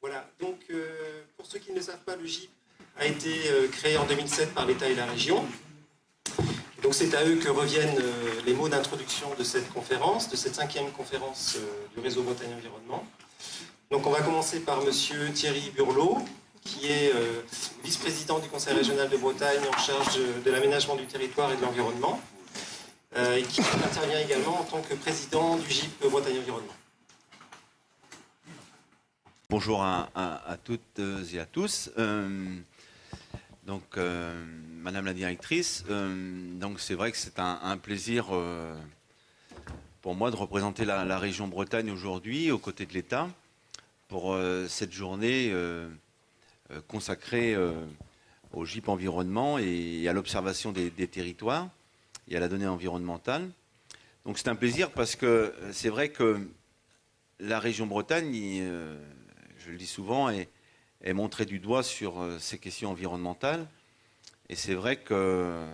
Voilà, donc pour ceux qui ne le savent pas, le GIP a été créé en 2007 par l'État et la région. Donc c'est à eux que reviennent les mots d'introduction de cette conférence, de cette 5e conférence du réseau Bretagne Environnement. Donc on va commencer par monsieur Thierry Burlot, qui est vice-président du Conseil régional de Bretagne en charge de l'aménagement du territoire et de l'environnement, et qui intervient également en tant que président du GIP Bretagne Environnement. Bonjour à toutes et à tous. Madame la directrice, donc c'est vrai que c'est un plaisir pour moi de représenter la région Bretagne aujourd'hui aux côtés de l'État pour cette journée consacrée au GIP environnement et à l'observation des territoires et à la donnée environnementale. Donc c'est un plaisir parce que c'est vrai que la région Bretagne, je le dis souvent, est montrée du doigt sur ces questions environnementales. Et c'est vrai que,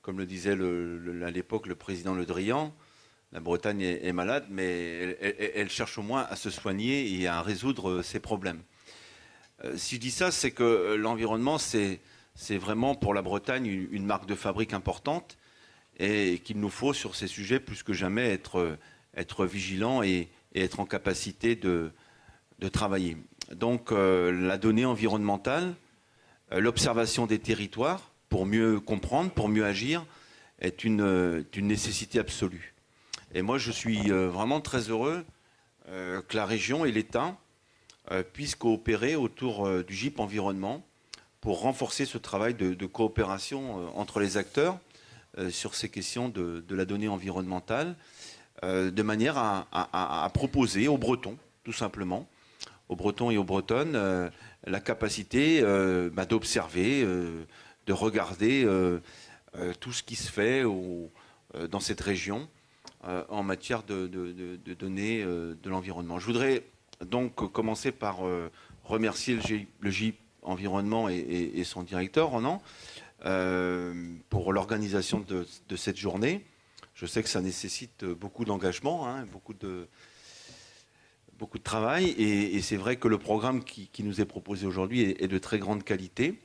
comme le disait à l'époque le président Le Drian, la Bretagne est malade, mais elle cherche au moins à se soigner et à résoudre ses problèmes. Si je dis ça, c'est que l'environnement, c'est vraiment pour la Bretagne une marque de fabrique importante et qu'il nous faut sur ces sujets plus que jamais être vigilants et être en capacité de travailler. Donc la donnée environnementale, l'observation des territoires pour mieux comprendre, pour mieux agir, est une nécessité absolue. Et moi je suis vraiment très heureux que la région et l'État puissent coopérer autour du GIP environnement pour renforcer ce travail de coopération entre les acteurs sur ces questions de la donnée environnementale, de manière à proposer aux Bretons, tout simplement, aux Bretons et aux Bretonnes, la capacité d'observer, de regarder tout ce qui se fait dans cette région en matière de données de l'environnement. Je voudrais donc commencer par remercier le GIP Environnement et son directeur, Ronan, pour l'organisation de cette journée. Je sais que ça nécessite beaucoup d'engagement, beaucoup de travail, et c'est vrai que le programme qui nous est proposé aujourd'hui est de très grande qualité.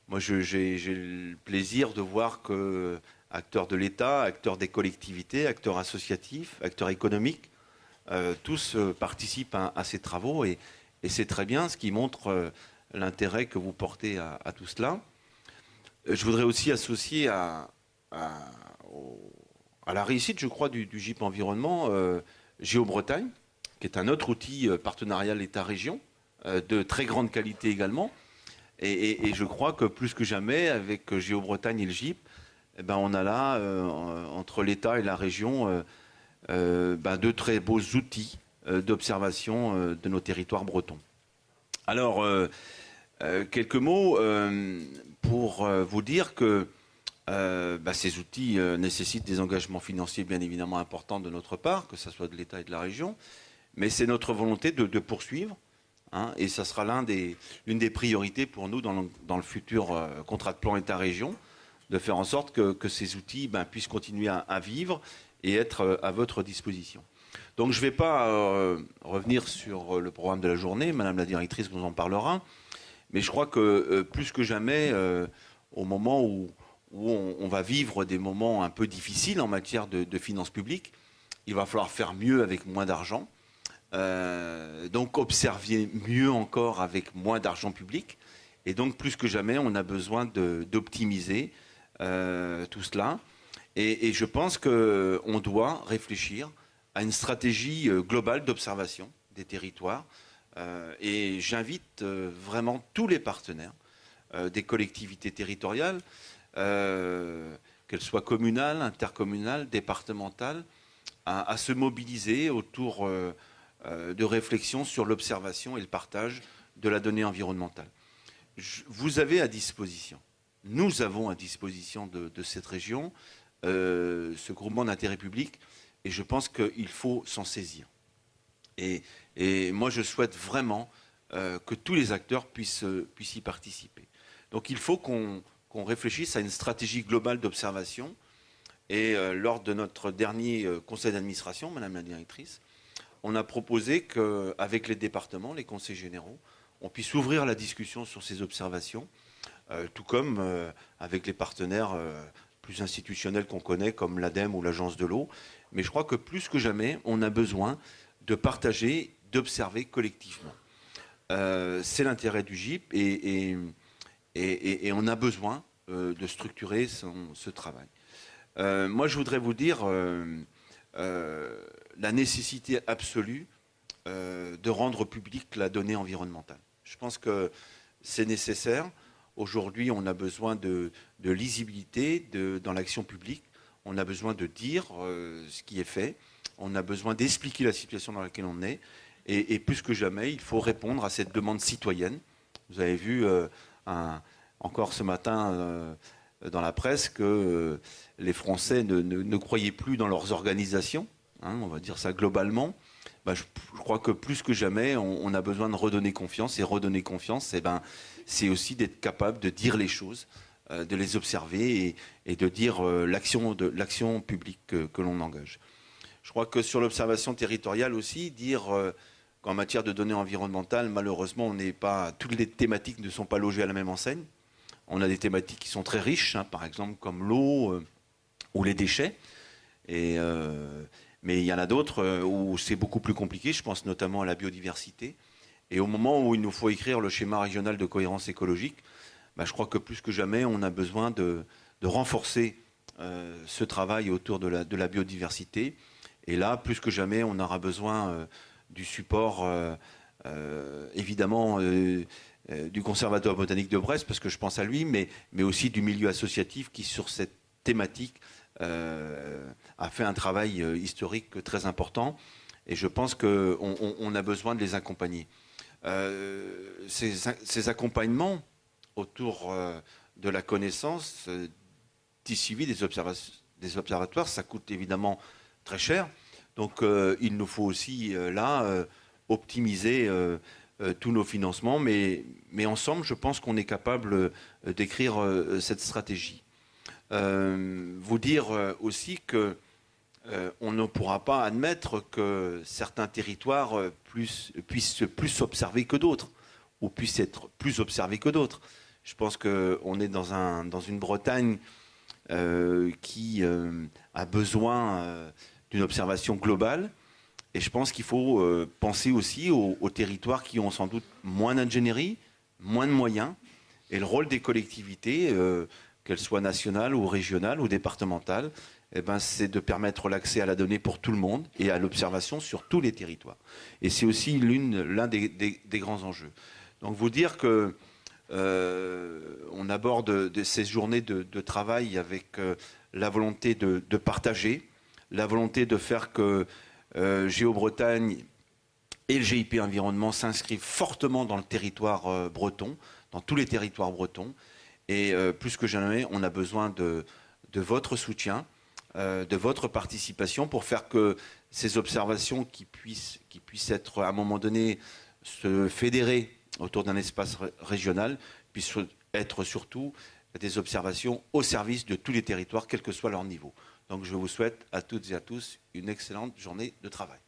Moi, j'ai le plaisir de voir que acteurs de l'État, acteurs des collectivités, acteurs associatifs, acteurs économiques, tous participent à ces travaux, et c'est très bien, ce qui montre l'intérêt que vous portez à tout cela. Je voudrais aussi associer à la réussite, je crois, du GIP Environnement, Géo-Bretagne, qui est un autre outil partenarial État-région, de très grande qualité également. Et je crois que plus que jamais, avec Géo-Bretagne et le GIP, on a là, entre l'État et la région, de très beaux outils d'observation de nos territoires bretons. Alors, quelques mots pour vous dire que ces outils nécessitent des engagements financiers bien évidemment importants de notre part, que ce soit de l'État et de la région, mais c'est notre volonté de poursuivre, et ça sera l'une des priorités pour nous dans le futur contrat de plan État-région, de faire en sorte que ces outils puissent continuer à vivre et être à votre disposition. Donc je ne vais pas revenir sur le programme de la journée, Madame la directrice vous en parlera, mais je crois que plus que jamais, au moment où on va vivre des moments un peu difficiles en matière de finances publiques, il va falloir faire mieux avec moins d'argent. Donc observer mieux encore avec moins d'argent public. Et donc plus que jamais, on a besoin d'optimiser tout cela. Et je pense qu'on doit réfléchir à une stratégie globale d'observation des territoires. Et j'invite vraiment tous les partenaires des collectivités territoriales, qu'elles soient communales, intercommunales, départementales, à se mobiliser autour de réflexion sur l'observation et le partage de la donnée environnementale. Vous avez à disposition, nous avons à disposition de cette région ce groupement d'intérêt public, et je pense qu'il faut s'en saisir. Et moi je souhaite vraiment que tous les acteurs puissent y participer. Donc il faut qu'on réfléchisse à une stratégie globale d'observation, et lors de notre dernier conseil d'administration, Madame la directrice, on a proposé qu'avec les départements, les conseils généraux, on puisse ouvrir la discussion sur ces observations, tout comme avec les partenaires plus institutionnels qu'on connaît, comme l'ADEME ou l'Agence de l'eau. Mais je crois que plus que jamais, on a besoin de partager, d'observer collectivement. C'est l'intérêt du GIP et on a besoin de structurer ce travail. Moi, je voudrais vous dire la nécessité absolue de rendre publique la donnée environnementale. Je pense que c'est nécessaire. Aujourd'hui, on a besoin de lisibilité dans l'action publique. On a besoin de dire ce qui est fait. On a besoin d'expliquer la situation dans laquelle on est. Et plus que jamais, il faut répondre à cette demande citoyenne. Vous avez vu encore ce matin dans la presse que les Français ne croyaient plus dans leurs organisations, hein, on va dire ça globalement. Je crois que plus que jamais, on a besoin de redonner confiance. Et redonner confiance, c'est aussi d'être capable de dire les choses, de les observer et de dire l'action publique que l'on engage. Je crois que sur l'observation territoriale aussi, dire qu'en matière de données environnementales, malheureusement, toutes les thématiques ne sont pas logées à la même enseigne. On a des thématiques qui sont très riches, hein, par exemple comme l'eau ou les déchets. Mais il y en a d'autres où c'est beaucoup plus compliqué. Je pense notamment à la biodiversité. Et au moment où il nous faut écrire le schéma régional de cohérence écologique, je crois que plus que jamais, on a besoin de renforcer ce travail autour de la biodiversité. Et là, plus que jamais, on aura besoin du support, évidemment, du Conservatoire botanique de Brest, parce que je pense à lui, mais aussi du milieu associatif qui, sur cette thématique, a fait un travail historique très important. Et je pense qu'on a besoin de les accompagner. Ces accompagnements autour de la connaissance, du suivi des observatoires, ça coûte évidemment très cher. Donc il nous faut aussi optimiser tous nos financements, mais ensemble, je pense qu'on est capable d'écrire cette stratégie. Vous dire aussi que on ne pourra pas admettre que certains territoires puissent plus observer que d'autres, ou puissent être plus observés que d'autres. Je pense qu'on est dans une Bretagne qui a besoin d'une observation globale. Et je pense qu'il faut penser aussi aux territoires qui ont sans doute moins d'ingénierie, moins de moyens, et le rôle des collectivités, qu'elles soient nationales ou régionales ou départementales, c'est de permettre l'accès à la donnée pour tout le monde et à l'observation sur tous les territoires. Et c'est aussi l'un des grands enjeux. Donc vous dire que on aborde ces journées de travail avec la volonté de partager, la volonté de faire que Géobretagne et le GIP Environnement s'inscrivent fortement dans le territoire breton, dans tous les territoires bretons. Et plus que jamais, on a besoin de votre soutien, de votre participation pour faire que ces observations qui puissent être à un moment donné se fédérer autour d'un espace régional puissent être surtout des observations au service de tous les territoires, quel que soit leur niveau. Donc je vous souhaite à toutes et à tous une excellente journée de travail.